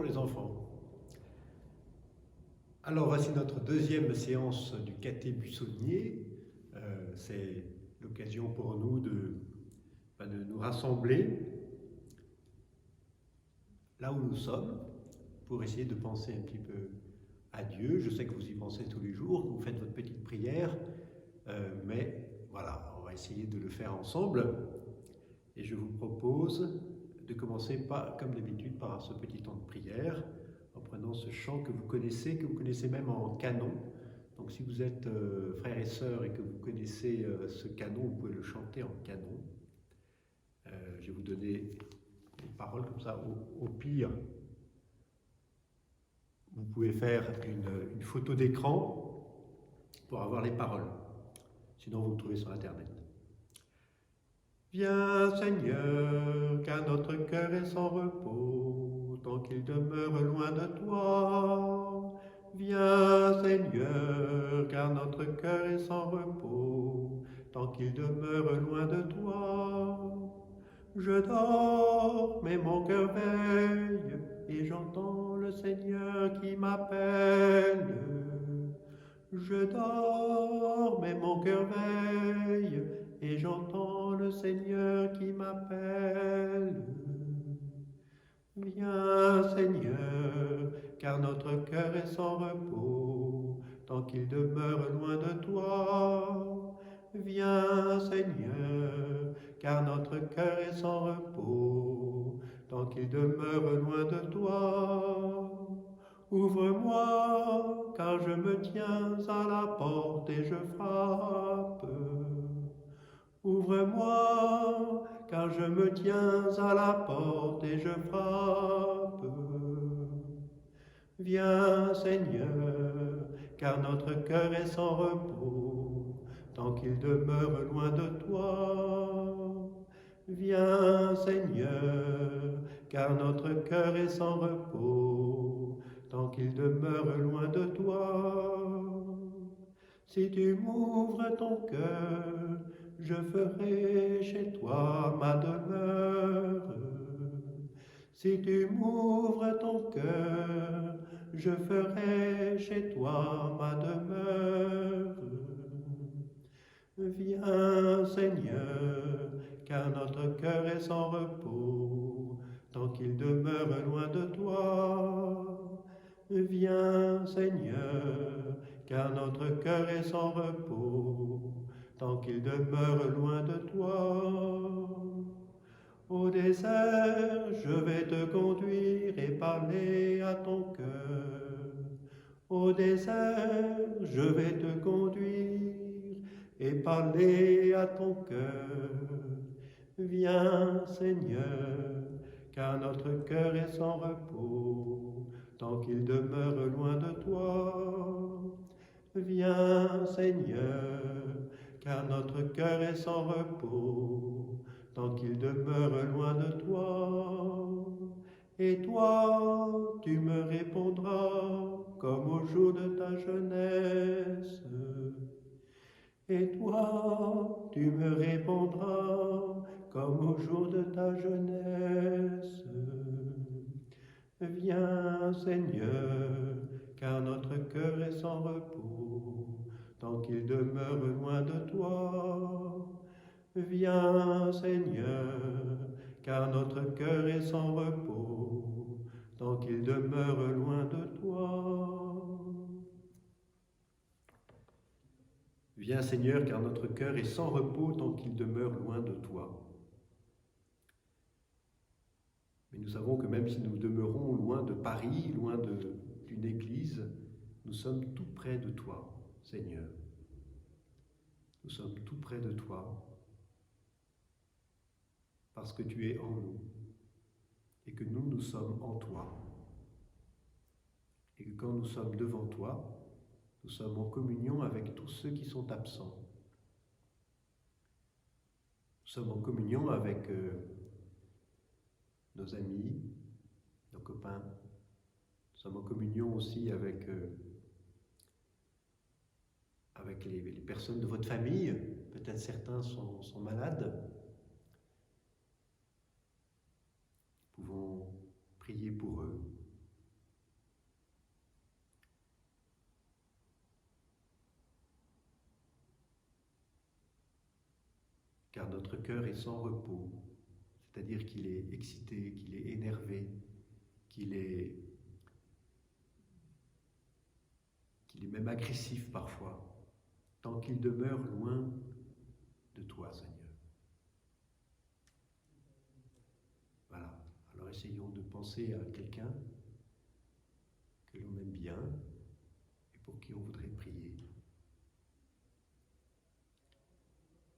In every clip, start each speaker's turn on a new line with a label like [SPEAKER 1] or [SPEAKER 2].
[SPEAKER 1] les enfants. Alors voici notre deuxième séance du caté buissonnier. C'est l'occasion pour nous de nous rassembler là où nous sommes pour essayer de penser un petit peu à Dieu. Je sais que vous y pensez tous les jours, que vous faites votre petite prière, mais voilà, on va essayer de le faire ensemble. Et je vous propose de commencer comme d'habitude par ce petit temps de prière, en prenant ce chant que vous connaissez même en canon. Donc si vous êtes frères et sœurs et que vous connaissez ce canon, vous pouvez le chanter en canon. Je vais vous donner les paroles comme ça. Au pire, vous pouvez faire une photo d'écran pour avoir les paroles. Sinon, vous le trouvez sur Internet. Viens Seigneur, car notre cœur est sans repos, tant qu'il demeure loin de toi. Viens Seigneur, car notre cœur est sans repos, tant qu'il demeure loin de toi. Je dors, mais mon cœur veille, et j'entends le Seigneur qui m'appelle. Je dors, mais mon cœur veille, et j'entends le Seigneur qui m'appelle. Viens Seigneur, car notre cœur est sans repos, tant qu'il demeure loin de toi. Viens Seigneur, car notre cœur est sans repos, tant qu'il demeure loin de toi. Ouvre-moi, car je me tiens à la porte et je frappe. Ouvre-moi, car je me tiens à la porte et je frappe. Viens Seigneur, car notre cœur est sans repos, tant qu'il demeure loin de toi. Viens Seigneur, car notre cœur est sans repos, tant qu'il demeure loin de toi. Si tu m'ouvres ton cœur, je ferai chez toi ma demeure. Si tu m'ouvres ton cœur, je ferai chez toi ma demeure. Viens Seigneur, car notre cœur est sans repos, tant qu'il demeure loin de toi. Viens Seigneur, car notre cœur est sans repos, tant qu'il demeure loin de toi. Au désert, je vais te conduire et parler à ton cœur. Au désert, je vais te conduire et parler à ton cœur. Viens Seigneur, car notre cœur est sans repos, tant qu'il demeure loin de toi. Viens Seigneur, car notre cœur est sans repos, tant qu'il demeure loin de toi. Et toi, tu me répondras comme au jour de ta jeunesse. Et toi, tu me répondras comme au jour de ta jeunesse. Viens Seigneur, car notre cœur est sans repos, tant qu'il demeure loin de toi. Viens Seigneur, car notre cœur est sans repos, tant qu'il demeure loin de toi. Viens Seigneur, car notre cœur est sans repos, tant qu'il demeure loin de toi. Mais nous savons que même si nous demeurons loin de Paris, loin d'une église, nous sommes tout près de toi, Seigneur. Nous sommes tout près de toi, parce que tu es en nous, et que nous sommes en toi. Et que quand nous sommes devant toi, nous sommes en communion avec tous ceux qui sont absents. Nous sommes en communion avec nos amis, nos copains. Nous sommes en communion aussi avec les personnes de votre famille. Peut-être certains sont malades. Nous pouvons prier pour eux. notre cœur est sans repos, c'est-à-dire qu'il est excité, qu'il est énervé, qu'il est même agressif parfois, tant qu'il demeure loin de toi, Seigneur. Voilà. Alors essayons de penser à quelqu'un que l'on aime bien et pour qui on voudrait prier.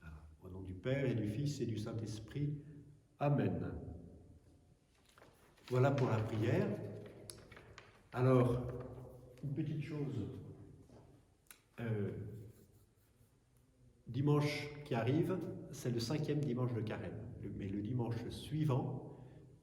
[SPEAKER 1] Voilà. Au nom du Père et du Fils et du Saint-Esprit. Amen. Voilà pour la prière. Alors, une petite chose. Dimanche qui arrive, c'est le 5e dimanche de Carême. Mais le dimanche suivant,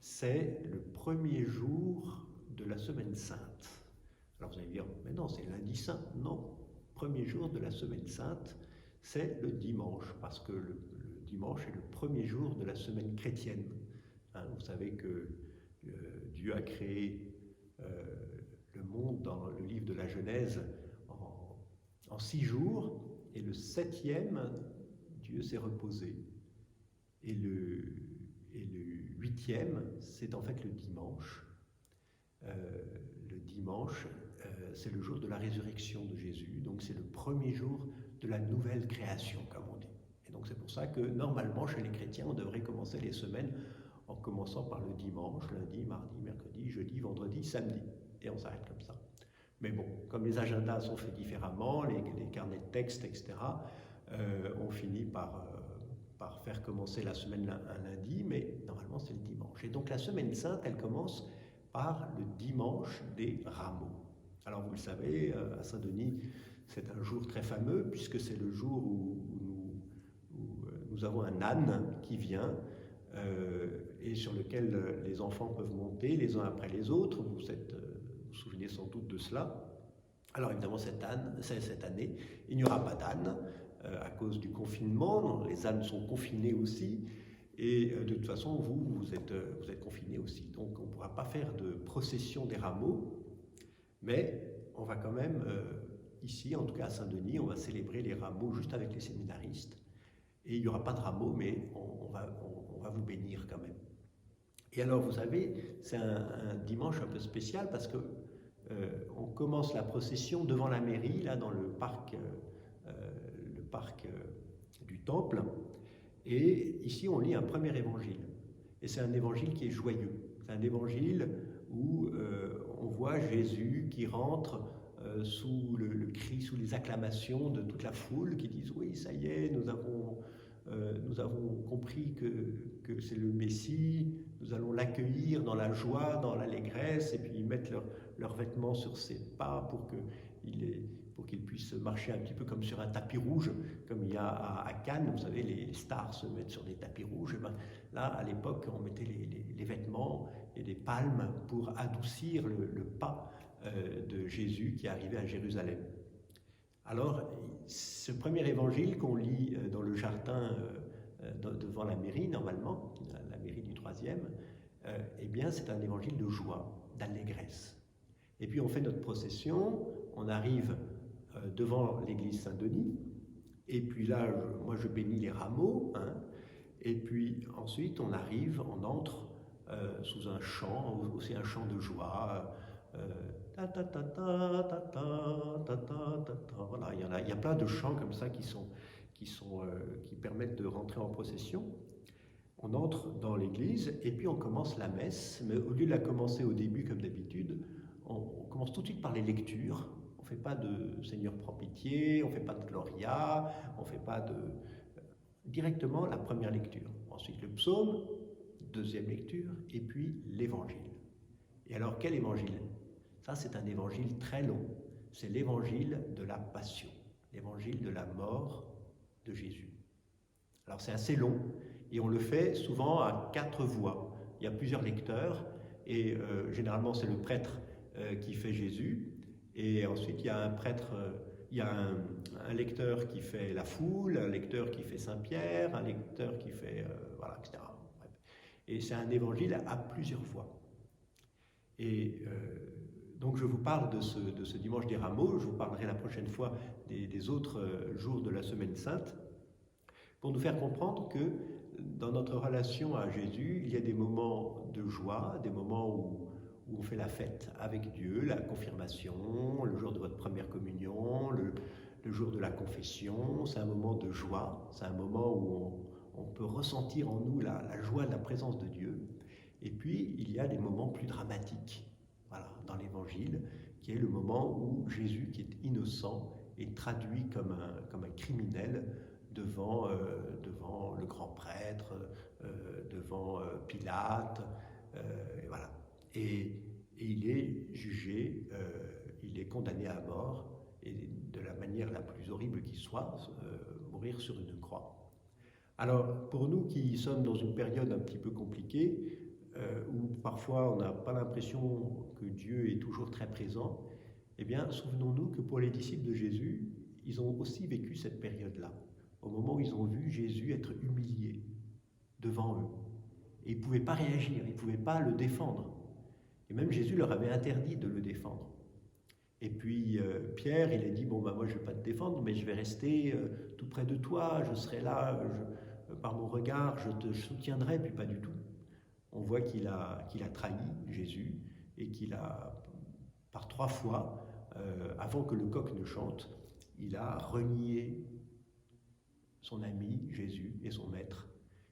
[SPEAKER 1] c'est le premier jour de la Semaine Sainte. Alors vous allez dire, mais non, c'est lundi saint. Non, premier jour de la Semaine Sainte, c'est le dimanche, parce que le dimanche est le premier jour de la semaine chrétienne. Hein, vous savez que Dieu a créé le monde dans le livre de la Genèse en 6 jours, et le 7e, Dieu s'est reposé. Et le 8e, c'est en fait le dimanche. Le dimanche, c'est le jour de la résurrection de Jésus, donc c'est le premier jour de la nouvelle création, comme on dit. Et donc c'est pour ça que normalement, chez les chrétiens, on devrait commencer les semaines en commençant par le dimanche, lundi, mardi, mercredi, jeudi, vendredi, samedi. Et on s'arrête comme ça. Mais bon, comme les agendas sont faits différemment, les carnets de textes, etc., on finit par faire commencer la semaine un lundi, mais normalement c'est le dimanche. Et donc la semaine sainte, elle commence par le dimanche des rameaux. Alors vous le savez, à Saint-Denis, c'est un jour très fameux, puisque c'est le jour où nous avons un âne qui vient, et sur lequel les enfants peuvent monter les uns après les autres. Vous vous souvenez sans doute de cela. Alors évidemment, cette année, il n'y aura pas d'âne à cause du confinement. Les ânes sont confinés aussi. Et de toute façon, vous êtes confinés aussi. Donc on ne pourra pas faire de procession des rameaux. Mais on va quand même, ici, en tout cas à Saint-Denis, on va célébrer les rameaux juste avec les séminaristes. Et il n'y aura pas de rameaux, mais on va vous bénir quand même. Et alors, vous savez, c'est un dimanche un peu spécial parce que on commence la procession devant la mairie, là, dans le parc du Temple. Et ici, on lit un premier évangile. Et c'est un évangile qui est joyeux. C'est un évangile où on voit Jésus qui rentre sous le cri, sous les acclamations de toute la foule qui disent « Oui, ça y est, nous avons compris que c'est le Messie, nous allons l'accueillir dans la joie, dans l'allégresse, et puis ils mettent leurs vêtements sur ses pas pour qu'il puisse marcher un petit peu comme sur un tapis rouge, comme il y a à Cannes. Vous savez, les stars se mettent sur des tapis rouges. Et ben, là, à l'époque, on mettait les vêtements et des palmes pour adoucir le pas de Jésus qui arrivait à Jérusalem. Alors, ce premier évangile qu'on lit dans le jardin devant la mairie, normalement, la mairie du 3e, eh bien, c'est un évangile de joie, d'allégresse. Et puis, on fait notre procession, on arrive devant l'église Saint-Denis, et puis là, moi, je bénis les rameaux, hein, et puis ensuite, on entre sous un chant, aussi un chant de joie, voilà, il y a plein de chants comme ça qui permettent de rentrer en procession. On entre dans l'église et puis on commence la messe, mais au lieu de la commencer au début comme d'habitude, on commence tout de suite par les lectures. On ne fait pas de Seigneur prends pitié, on ne fait pas de Gloria, on ne fait pas de... Directement la première lecture. Ensuite le psaume, deuxième lecture, et puis l'évangile. Et alors quel évangile ? Ça, c'est un évangile très long. C'est l'évangile de la passion, l'évangile de la mort de Jésus. Alors, c'est assez long et on le fait souvent à 4 voix. Il y a plusieurs lecteurs et généralement, c'est le prêtre qui fait Jésus. Et ensuite, il y a un prêtre, il y a un lecteur qui fait la foule, un lecteur qui fait Saint-Pierre, un lecteur qui fait... voilà, etc. Bref. Et c'est un évangile à plusieurs voix. Et donc je vous parle de ce dimanche des rameaux, je vous parlerai la prochaine fois des autres jours de la Semaine Sainte. pour nous faire comprendre que dans notre relation à Jésus, il y a des moments de joie, des moments où on fait la fête avec Dieu, la confirmation, le jour de votre première communion, le jour de la confession. C'est un moment de joie, c'est un moment où on peut ressentir en nous la joie de la présence de Dieu. Et puis, il y a des moments plus dramatiques, voilà, dans l'Évangile, qui est le moment où Jésus, qui est innocent, est traduit comme un criminel devant le grand prêtre, devant Pilate, et voilà. Et il est jugé, il est condamné à mort, et de la manière la plus horrible qui soit, mourir sur une croix. Alors, pour nous qui sommes dans une période un petit peu compliquée, où parfois on n'a pas l'impression que Dieu est toujours très présent, eh bien, souvenons-nous que pour les disciples de Jésus, ils ont aussi vécu cette période-là, au moment où ils ont vu Jésus être humilié devant eux. Et ils ne pouvaient pas réagir, ils ne pouvaient pas le défendre. Et même Jésus leur avait interdit de le défendre. Et puis Pierre, il a dit, bon, moi je ne vais pas te défendre, mais je vais rester tout près de toi, je serai là, par mon regard, je te soutiendrai, puis pas du tout. On voit qu'il a trahi Jésus et qu'il a, par 3 fois, avant que le coq ne chante, il a renié son ami Jésus et son maître.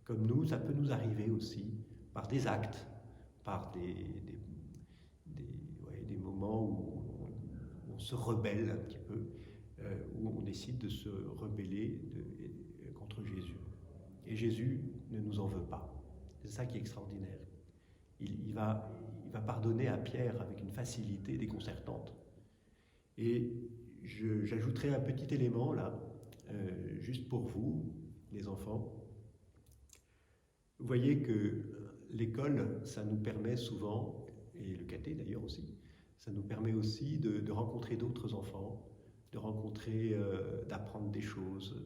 [SPEAKER 1] Comme nous, ça peut nous arriver aussi par des actes, par des moments où on se rebelle un petit peu, où on décide de se rebeller contre Jésus. Et Jésus ne nous en veut pas. C'est ça qui est extraordinaire. Il va pardonner à Pierre avec une facilité déconcertante. Et j'ajouterai un petit élément là, juste pour vous, les enfants. Vous voyez que l'école, ça nous permet souvent, et le caté d'ailleurs aussi, ça nous permet aussi de rencontrer d'autres enfants, de rencontrer, d'apprendre des choses.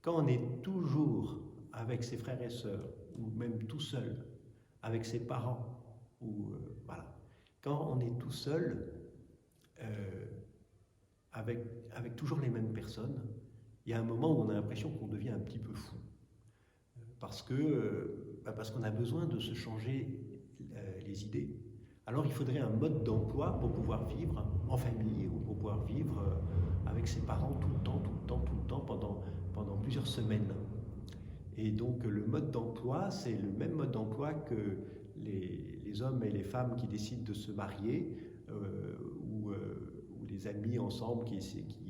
[SPEAKER 1] Quand on est toujours avec ses frères et sœurs, ou même tout seul, avec ses parents, voilà. Quand on est tout seul, avec toujours les mêmes personnes, il y a un moment où on a l'impression qu'on devient un petit peu fou. Parce qu'on a besoin de se changer les idées. Alors il faudrait un mode d'emploi pour pouvoir vivre en famille ou pour pouvoir vivre avec ses parents tout le temps, pendant plusieurs semaines. Et donc le mode d'emploi, c'est le même mode d'emploi que les hommes et les femmes qui décident de se marier ou les amis ensemble qui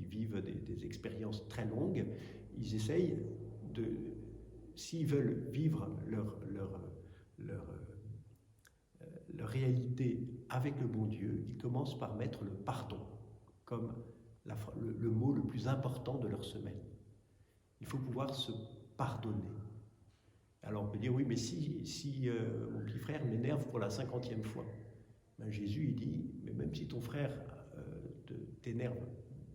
[SPEAKER 1] vivent des expériences très longues. Ils essayent s'ils veulent vivre leur réalité avec le bon Dieu, ils commencent par mettre le pardon comme le mot le plus important de leur semaine. Il faut pouvoir se pardonner. Alors on peut dire, oui, mais si mon petit frère m'énerve pour la 50e fois, ben Jésus il dit, mais même si ton frère t'énerve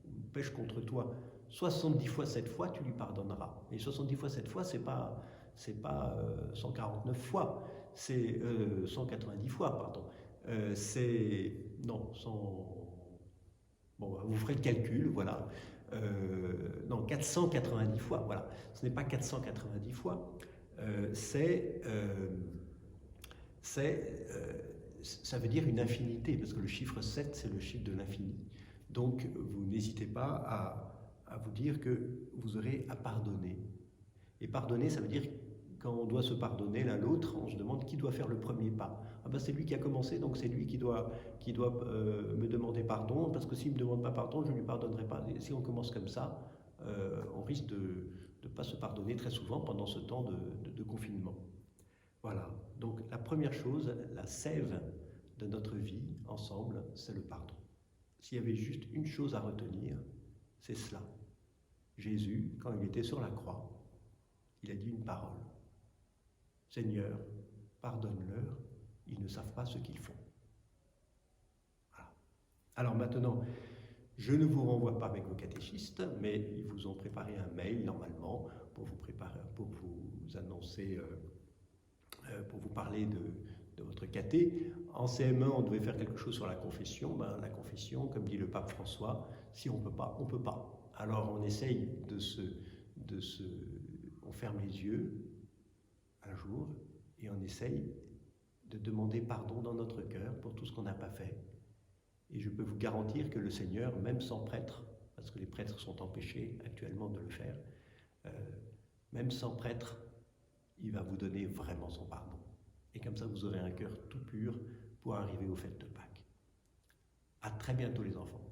[SPEAKER 1] ou pêche contre toi 70 fois 7 fois, tu lui pardonneras. Et 70 fois 7 fois, c'est pas 149 fois, c'est 190 fois, pardon. Bon, vous ferez le calcul, voilà. 490 fois, voilà. Ce n'est pas 490 fois. Ça veut dire une infinité, parce que le chiffre 7, c'est le chiffre de l'infini. Donc, vous n'hésitez pas à vous dire que vous aurez à pardonner. Et pardonner, ça veut dire, quand on doit se pardonner l'un l'autre, on se demande qui doit faire le premier pas. Ah ben c'est lui qui a commencé, donc c'est lui qui doit me demander pardon, parce que s'il ne me demande pas pardon, je ne lui pardonnerai pas. Et si on commence comme ça, on risque de ne pas se pardonner très souvent pendant ce temps de confinement. Voilà, donc la première chose, la sève de notre vie ensemble, c'est le pardon. S'il y avait juste une chose à retenir, c'est cela. Jésus, quand il était sur la croix, il a dit une parole. Seigneur, pardonne-leur, ils ne savent pas ce qu'ils font. Voilà. Alors maintenant, je ne vous renvoie pas avec vos catéchistes, mais ils vous ont préparé un mail normalement pour vous annoncer, pour vous parler de votre caté. En CM1, on devait faire quelque chose sur la confession. La confession, comme dit le pape François, si on ne peut pas, on ne peut pas. Alors on essaye on ferme les yeux un jour et on essaye de demander pardon dans notre cœur pour tout ce qu'on n'a pas fait. Et je peux vous garantir que le Seigneur, même sans prêtre, parce que les prêtres sont empêchés actuellement de le faire, même sans prêtre, il va vous donner vraiment son pardon. Et comme ça, vous aurez un cœur tout pur pour arriver aux fêtes de Pâques. À très bientôt les enfants.